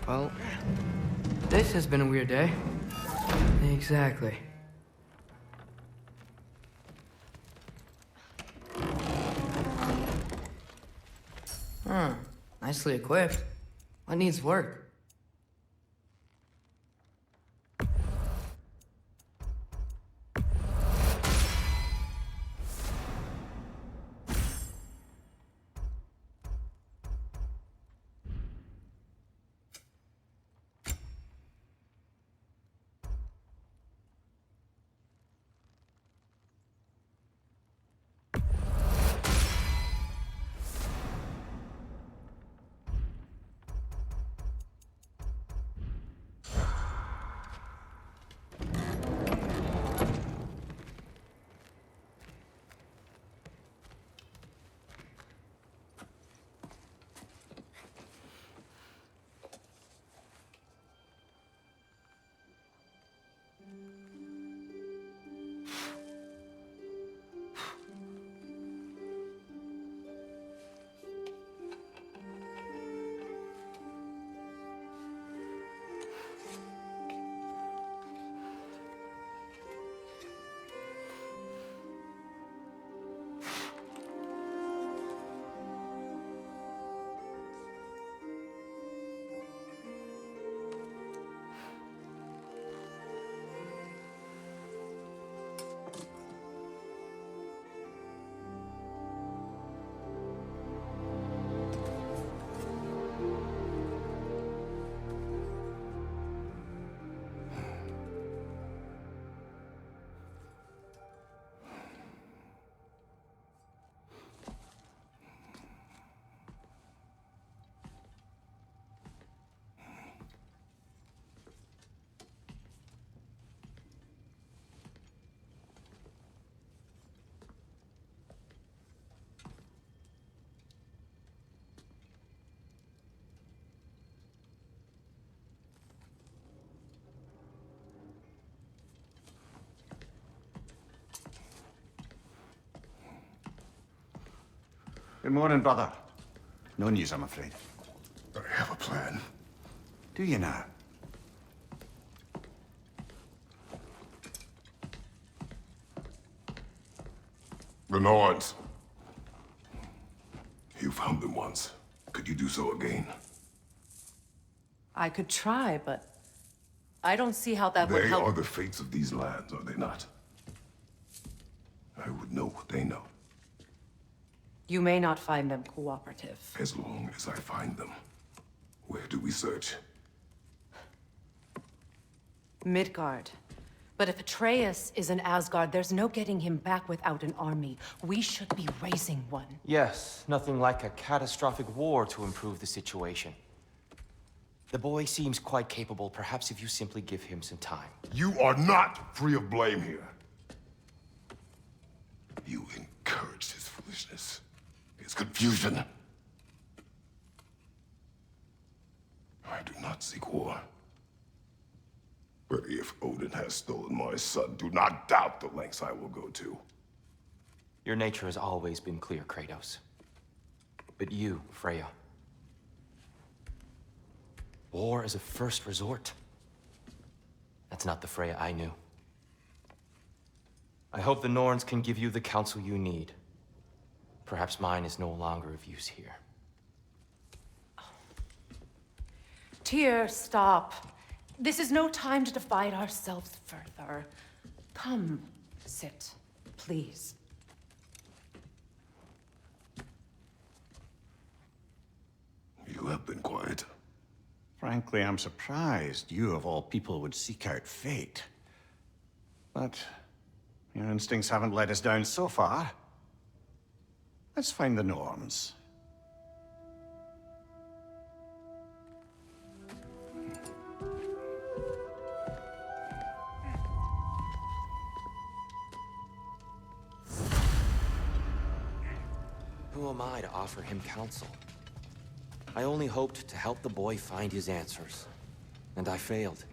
Well, this has been a weird day. Exactly. Nicely equipped. What needs work? Good morning, brother. No news, I'm afraid. I have a plan. Do you now? The Norns. You found them once. Could you do so again? I could try, but I don't see how that would They help. are the fates of these lands, are they not? I would know what they know, You may not find them cooperative. as long as I find them. Where do we search? Midgard. But if Atreus is in Asgard, there's no getting him back without an army. We should be raising one. Yes, nothing like a catastrophic war to improve the situation. The boy seems quite capable, perhaps if you simply give him some time. You are not free of blame here. You encouraged his foolishness, his confusion. I do not seek war. But if Odin has stolen my son, do not doubt the lengths I will go to. Your nature has always been clear, Kratos. But you, Freya. War is a first resort. That's not the Freya I knew. I hope the Norns can give you the counsel you need. Perhaps mine is no longer of use here. Tyr, stop. This is no time to divide ourselves further. Come, sit, please. You have been quiet. Frankly, I'm surprised you, of all people, would seek out fate. But your instincts haven't let us down so far. Let's find the Norns. Who am I to offer him counsel? I only hoped to help the boy find his answers. And I failed.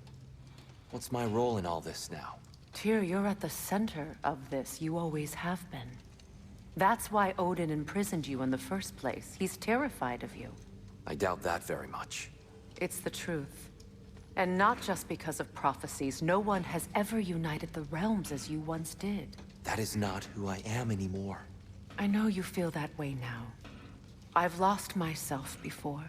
What's my role in all this now? Tyr, you're at the center of this. You always have been. That's why Odin imprisoned you in the first place. He's terrified of you. I doubt that very much. It's the truth. And not just because of prophecies. No one has ever united the realms as you once did. That is not who I am anymore. I know you feel that way now. I've lost myself before.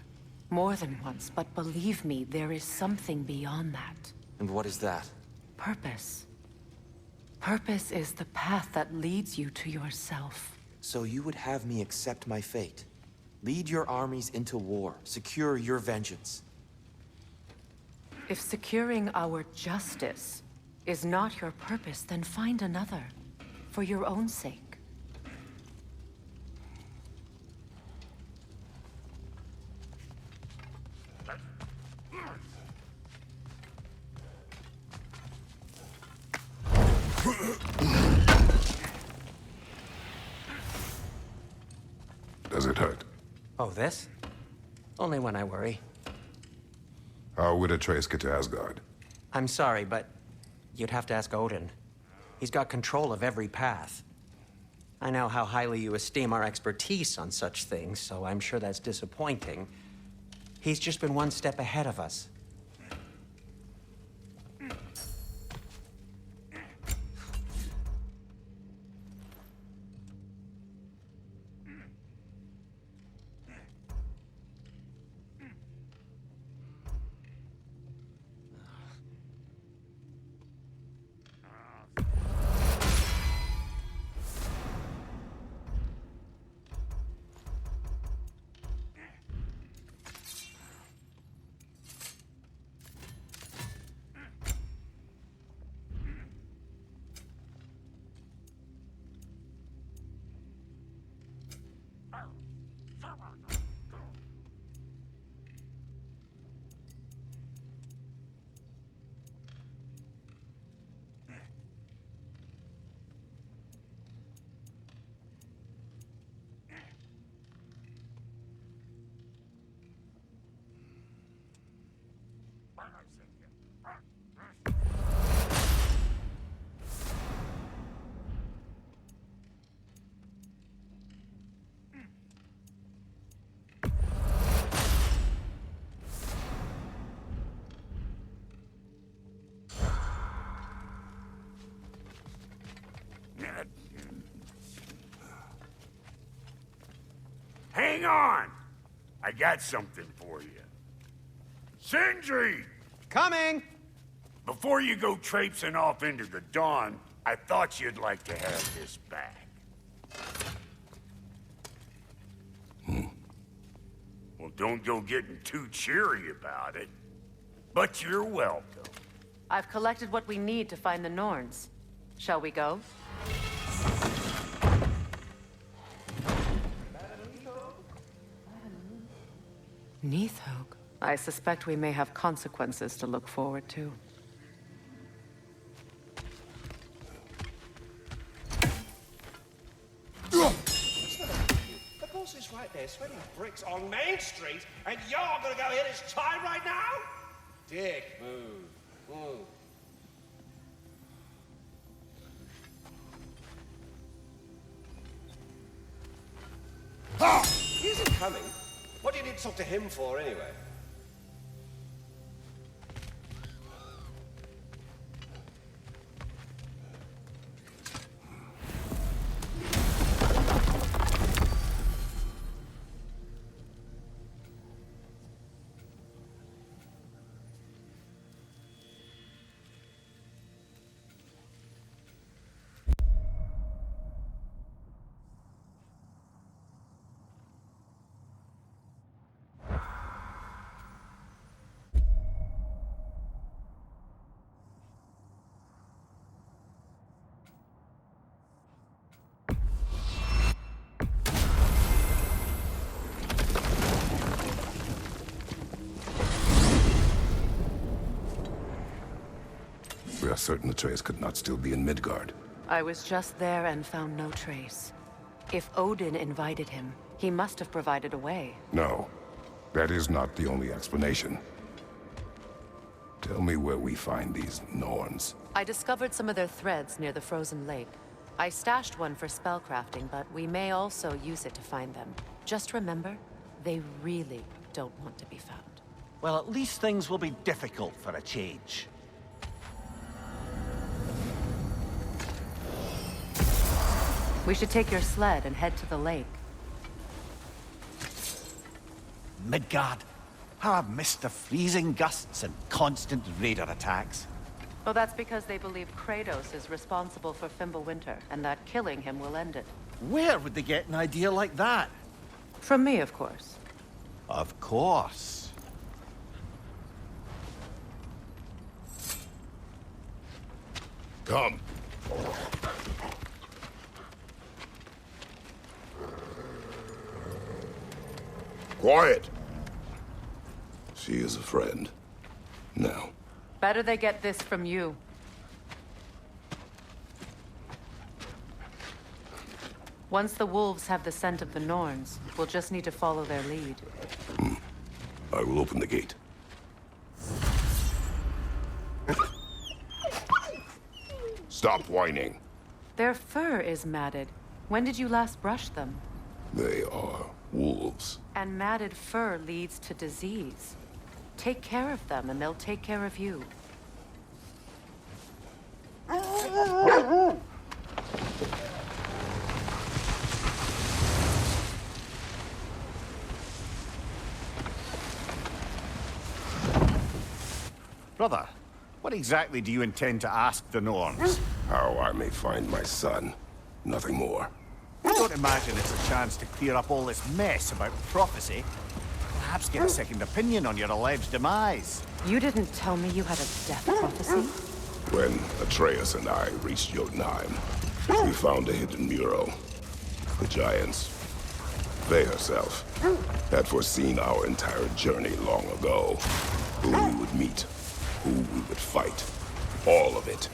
More than once, but believe me, there is something beyond that. And what is that? Purpose. Purpose is the path that leads you to yourself. So you would have me accept my fate? Lead your armies into war, secure your vengeance. If securing our justice is not your purpose, then find another. For your own sake. Does it hurt? Oh, this? Only when I worry. How would Atreus get to Asgard? I'm sorry, but you'd have to ask Odin. He's got control of every path. I know how highly you esteem our expertise on such things, so I'm sure that's disappointing. He's just been one step ahead of us. Hang on! I got something for you. Sindri! Coming! Before you go traipsing off into the dawn, I thought you'd like to have this back. Well, don't go getting too cheery about it. But you're welcome. I've collected what we need to find the Norns. Shall we go? Neathog. I suspect we may have consequences to look forward to. The boss is right there, sweating bricks on Main Street, and you're gonna go hit his tie right now? Dick move. He isn't coming. What do you need to talk to him for, anyway? We are certain Atreus could not still be in Midgard. I was just there and found no trace. If Odin invited him, he must have provided a way. No, that is not the only explanation. Tell me where we find these Norns. I discovered some of their threads near the frozen lake. I stashed one for spellcrafting, but we may also use it to find them. Just remember, they really don't want to be found. Well, at least things will be difficult for a change. We should take your sled and head to the lake. Midgard. How I've missed the freezing gusts and constant raider attacks. Well, that's because they believe Kratos is responsible for Fimbulwinter, and that killing him will end it. Where would they get an idea like that? From me, of course. Of course. Come. Quiet. She is a friend. Now. Better they get this from you. Once the wolves have the scent of the Norns, we'll just need to follow their lead. I will open the gate. Stop whining. Their fur is matted. When did you last brush them? They are wolves. And matted fur leads to disease. Take care of them, and they'll take care of you. Brother, what exactly do you intend to ask the Norns? How I may find my son. Nothing more. I don't imagine it's a chance to clear up all this mess about prophecy. Perhaps get a second opinion on your alleged demise. You didn't tell me you had a death prophecy? When Atreus and I reached Jotunheim, we found a hidden mural. The giants, they herself, had foreseen our entire journey long ago. Who we would meet, who we would fight. All of it,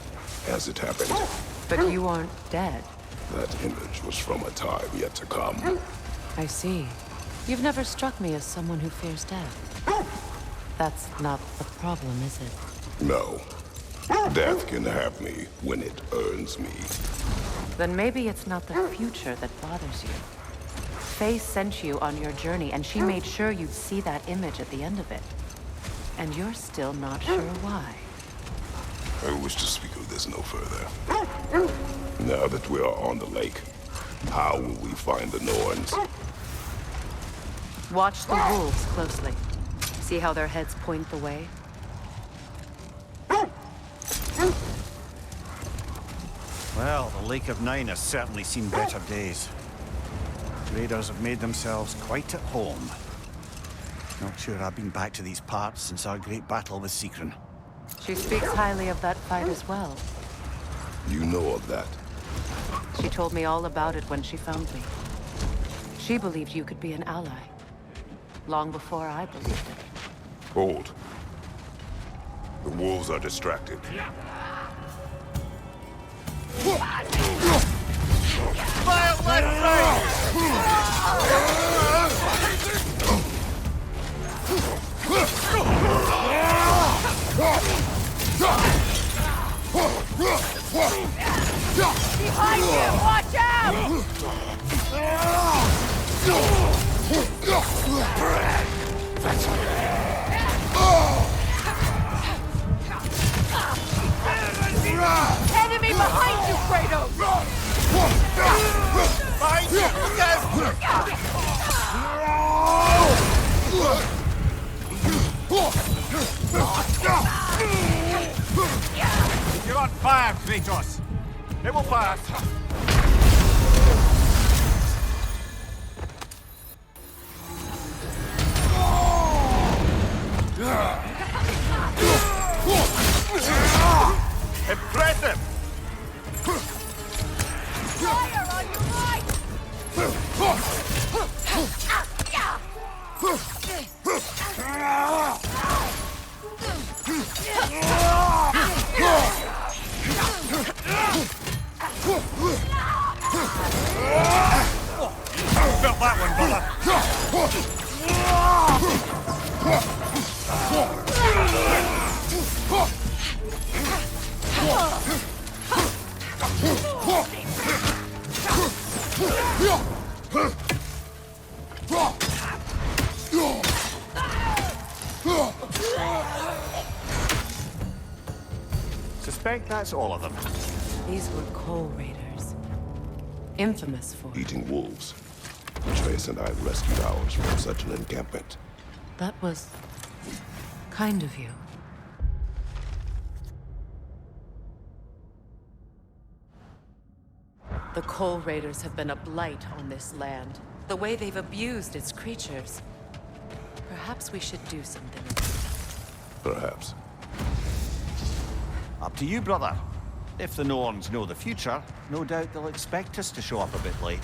as it happened. But you aren't dead. That image was from a time yet to come. I see. You've never struck me as someone who fears death. That's not the problem, is it? No. Death can have me when it earns me. Then maybe it's not the future that bothers you. Faye sent you on your journey, and she made sure you'd see that image at the end of it. And you're still not sure why. I wish to speak of this no further. Now that we are on the lake, how will we find the Norns? Watch the wolves closely. See how their heads point the way? Well, the Lake of Nine has certainly seen better days. Raiders have made themselves quite at home. Not sure I've been back to these parts since our great battle with Secren. She speaks highly of that fight as well. You know of that? She told me all about it when she found me. She believed you could be an ally. Long before I believed it. Hold. The wolves are distracted. Behind you! Watch out! Enemy behind you, Kratos! Behind you! You're on fire, Kratos! It will pass! Impressive! Fire on your right! Felt that one, brother! correct? That's all of them. These were coal raiders. Infamous for... Eating wolves. Atreus and I rescued ours from such an encampment. That was... kind of you. The coal raiders have been a blight on this land. The way they've abused its creatures. Perhaps we should do something. Perhaps. Up to you, brother. If the Norns know the future, no doubt they'll expect us to show up a bit late.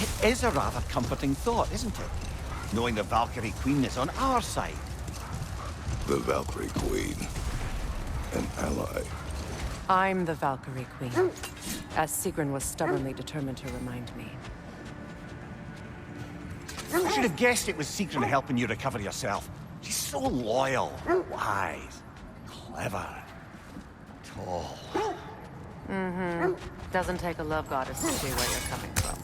It is a rather comforting thought, isn't it? Knowing the Valkyrie Queen is on our side. The Valkyrie Queen. An ally. I'm the Valkyrie Queen, as Sigrun was stubbornly determined to remind me. I should have guessed it was Sigrun helping you recover yourself. She's so loyal, wise, clever, tall. Mm-hmm. Doesn't take a love goddess to see where you're coming from.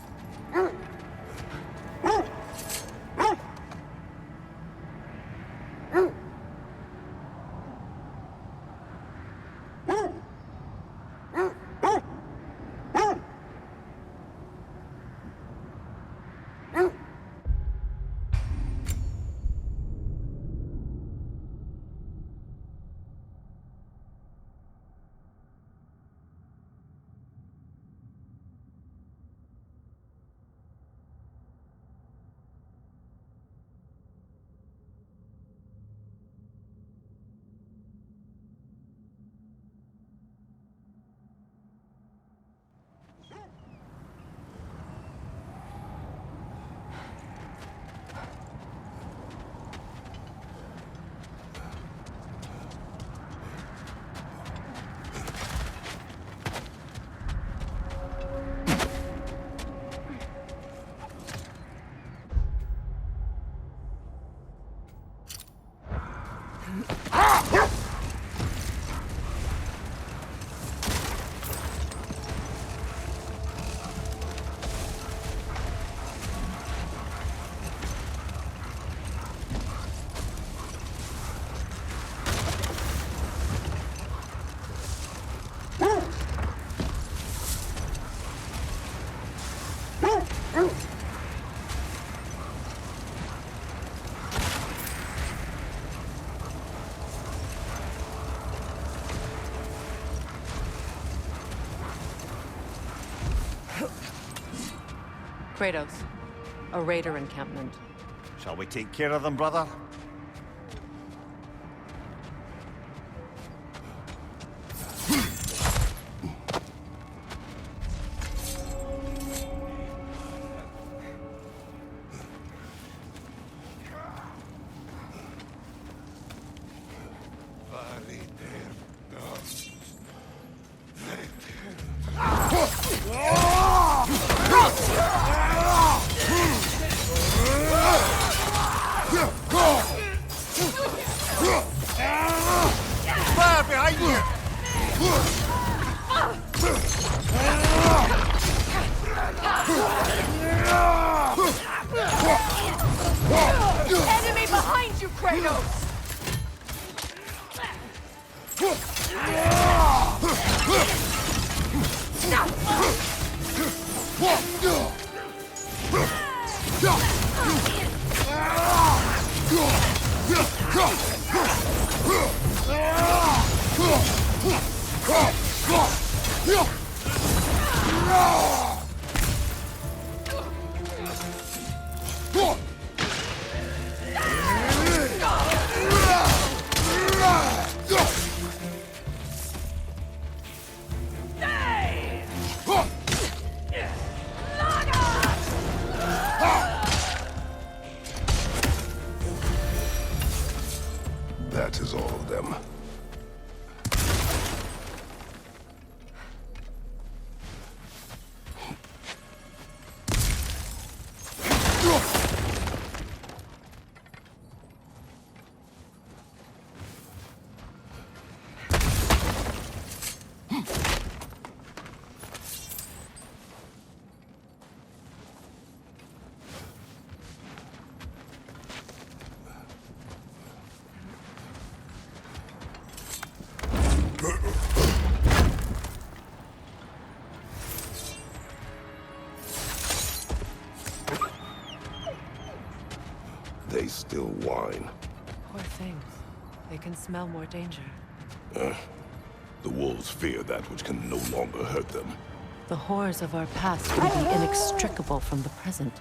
Kratos, a raider encampment. Shall we take care of them, brother? Enemy behind you, Kratos! That is all of them. they still whine. Poor things. They can smell more danger. The wolves fear that which can no longer hurt them. The horrors of our past can be inextricable from the present.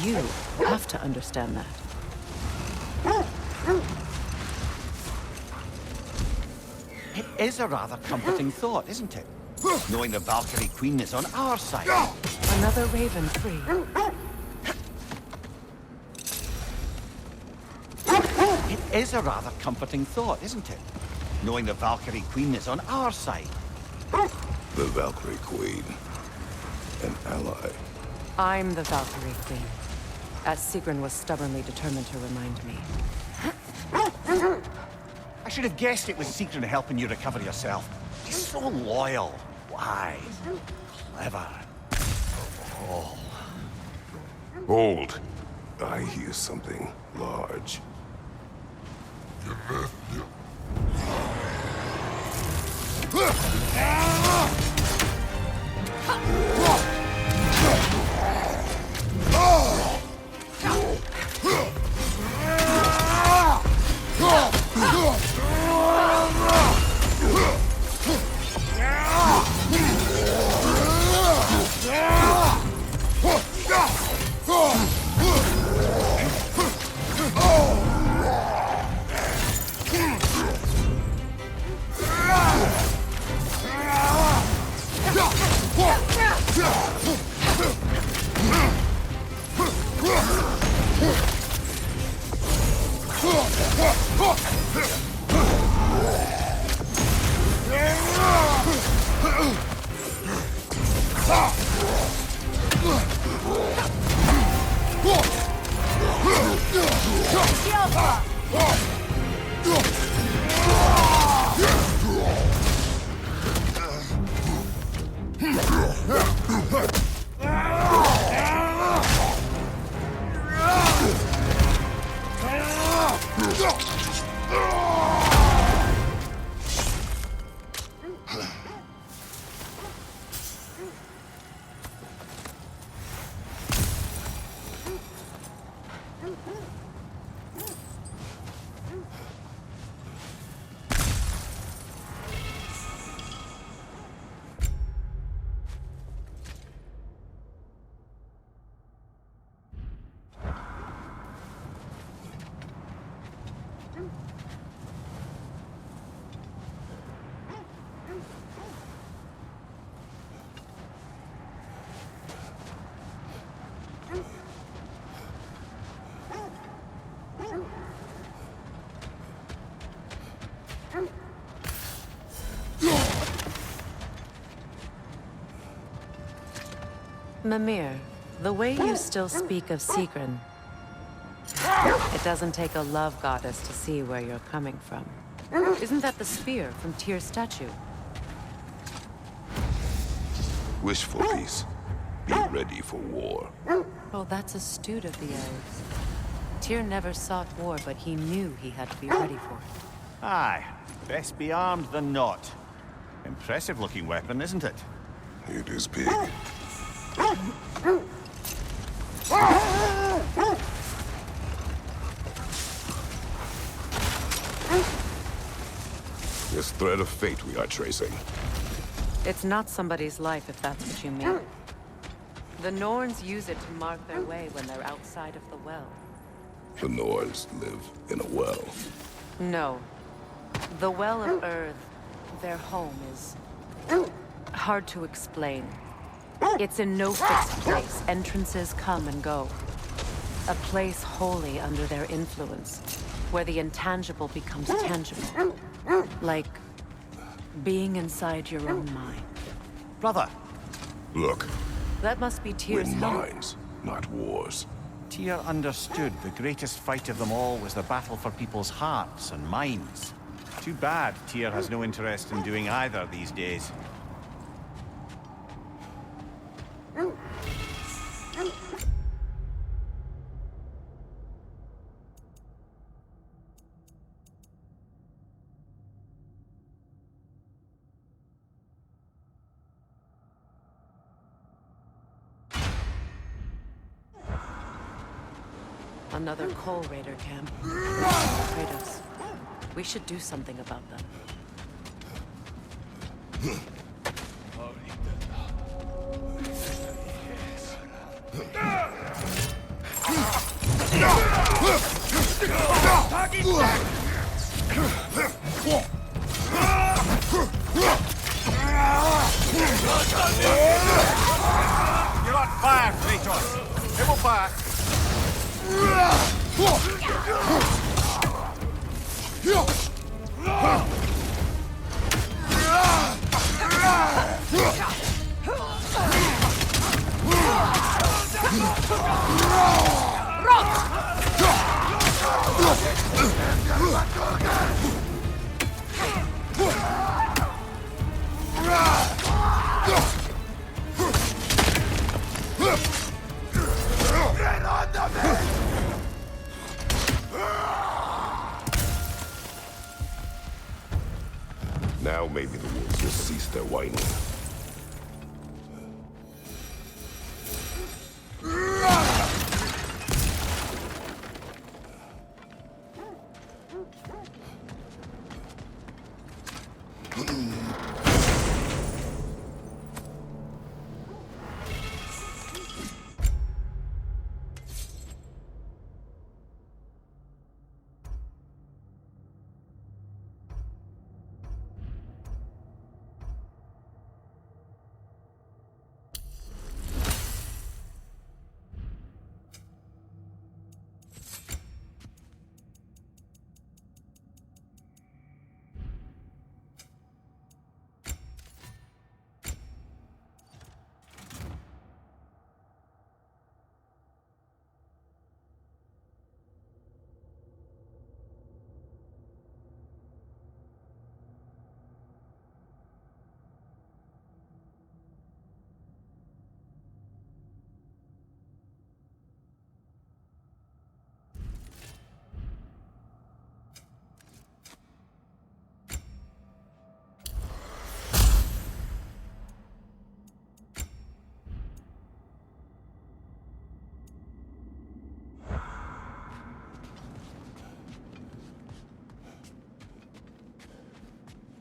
You have to understand that. It is a rather comforting thought, isn't it? Knowing the Valkyrie Queen is on our side. Another raven free. It is a rather comforting thought, isn't it? Knowing the Valkyrie Queen is on our side. The Valkyrie Queen. An ally. I'm the Valkyrie Queen, as Sigrun was stubbornly determined to remind me. I should have guessed it was Sigrun helping you recover yourself. He's so loyal, wise, clever. Oh. Hold. I hear something large. Mimir, the way you still speak of Sigrun, it doesn't take a love goddess to see where you're coming from. Isn't that the spear from Tyr's statue? Wish for peace. Be ready for war. Well, that's astute of the elves. Tyr never sought war, but he knew he had to be ready for it. Aye, best be armed than not. Impressive-looking weapon, isn't it? It is big. This thread of fate we are tracing. It's not somebody's life, if that's what you mean. The Norns use it to mark their way when they're outside of the well. The Norse live in a well. No. The Well of Earth, their home, is hard to explain. It's in no fixed place. Entrances come and go. A place wholly under their influence, where the intangible becomes tangible. Like being inside your own mind. Brother, Look, That must be Tyr's win home. minds, not wars. Tyr understood the greatest fight of them all was the battle for people's hearts and minds. Too bad Tyr has no interest in doing either these days. Another Coal Raider camp. Kratos, we should do something about them. You're on fire, Kratos! Double back! Now maybe the wolves will cease their whining.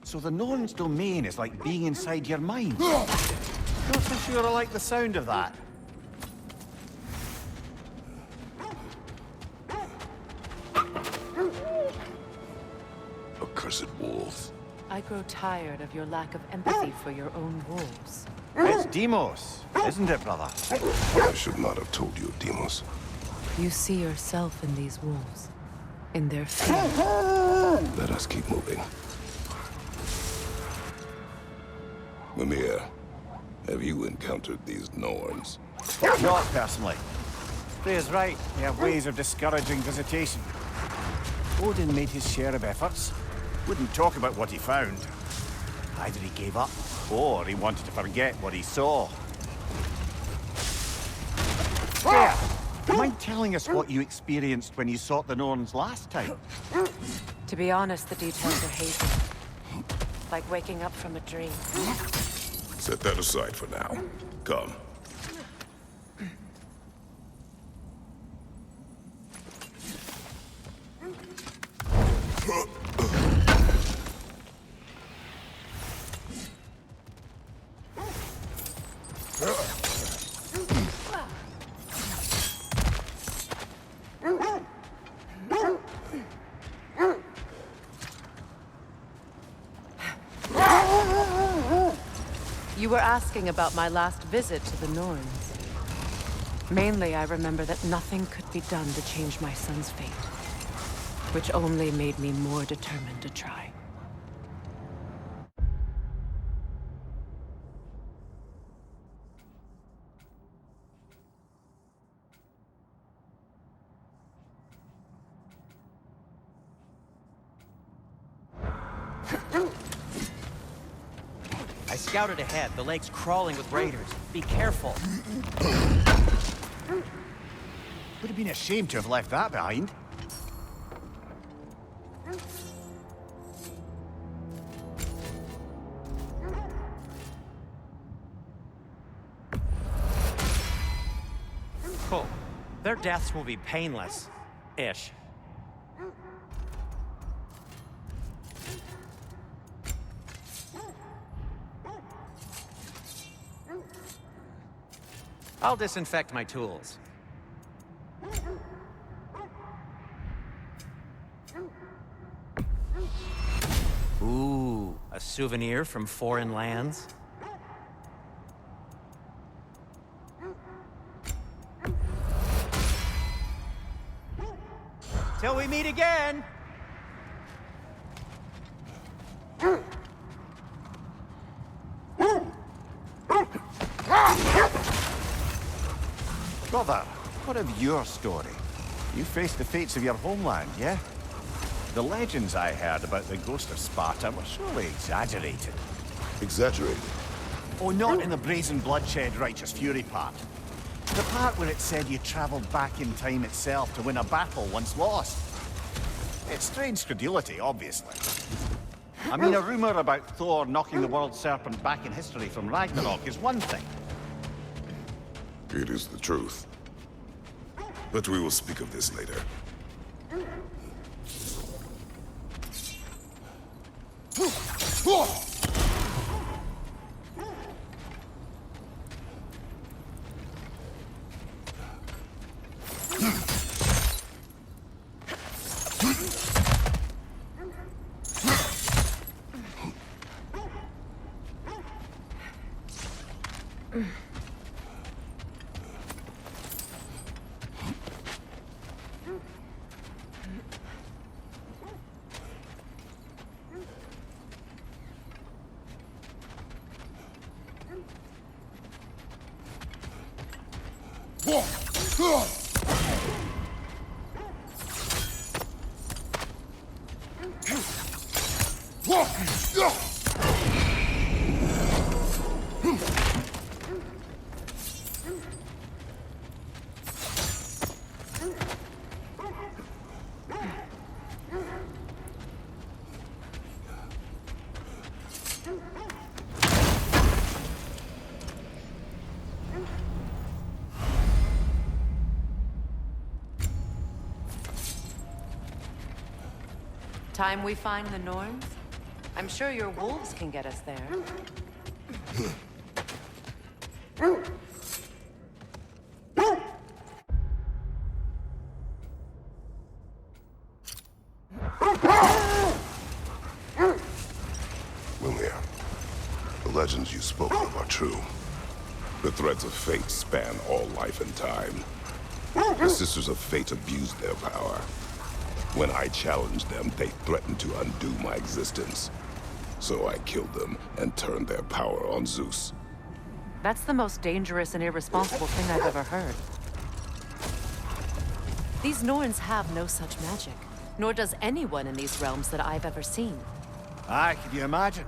So the Norn's domain is like being inside your mind. Not so sure I like the sound of that. Accursed wolves. I grow tired of your lack of empathy for your own wolves. It's Demos, isn't it, brother? I should not have told you of Demos. You see yourself in these wolves. In their fear. Let us keep moving. Mimir, have you encountered these Norns? Not personally. Freya's right. They have ways of discouraging visitation. Odin made his share of efforts. Wouldn't talk about what he found. Either he gave up, or he wanted to forget what he saw. Freya, do you mind telling us what you experienced when you sought the Norns last time? To be honest, the details are hazy. Like waking up from a dream. Set that aside for now. Come. You were asking about my last visit to the Norns. Mainly, I remember that nothing could be done to change my son's fate, which only made me more determined to try. I scouted ahead. The lake's crawling with raiders. Be careful. Would have been a shame to have left that behind. Cool. Their deaths will be painless. Ish. I'll disinfect my tools. Ooh, a souvenir from foreign lands? Till we meet again! Brother, what of your story? You faced the fates of your homeland, yeah? The legends I heard about the ghost of Sparta were surely exaggerated. Exaggerated? Oh, not in the brazen bloodshed righteous fury part. The part where it said you traveled back in time itself to win a battle once lost. It's strange credulity, obviously. I mean, a rumor about Thor knocking the world serpent back in history from Ragnarok is one thing. It is the truth. But we will speak of this later. Time we find the Norns? I'm sure your wolves can get us there. Mimir, the legends you spoke of are true. The threads of fate span all life and time. The Sisters of Fate abused their power. When I challenged them, they threatened to undo my existence. So I killed them and turned their power on Zeus. That's the most dangerous and irresponsible thing I've ever heard. These Norns have no such magic, nor does anyone in these realms that I've ever seen. Aye, can you imagine?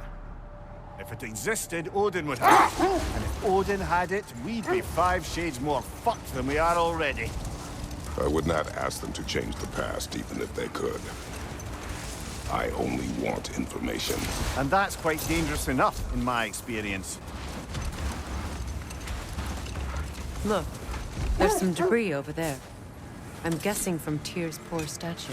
If it existed, Odin would have it. And if Odin had it, we'd be 5 shades more fucked than we are already. I would not ask them to change the past, even if they could. I only want information. And that's quite dangerous enough, in my experience. Look, there's some debris over there. I'm guessing from Tyr's poor statue.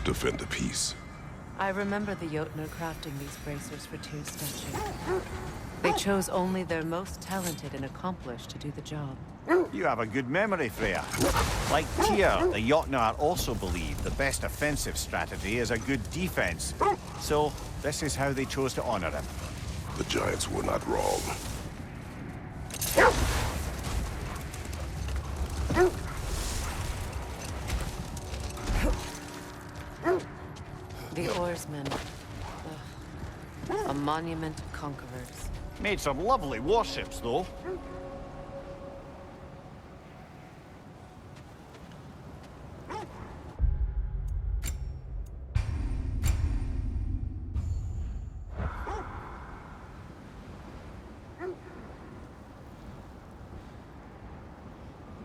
Defend the peace. I remember the Jotnar crafting these bracers for Tyr's statue. They chose only their most talented and accomplished to do the job. You have a good memory, Freya. Like Tyr, the Jotnar also believe the best offensive strategy is a good defense. So, this is how they chose to honor him. The giants were not wrong. The oarsmen. A monument of conquerors. Made some lovely warships, though.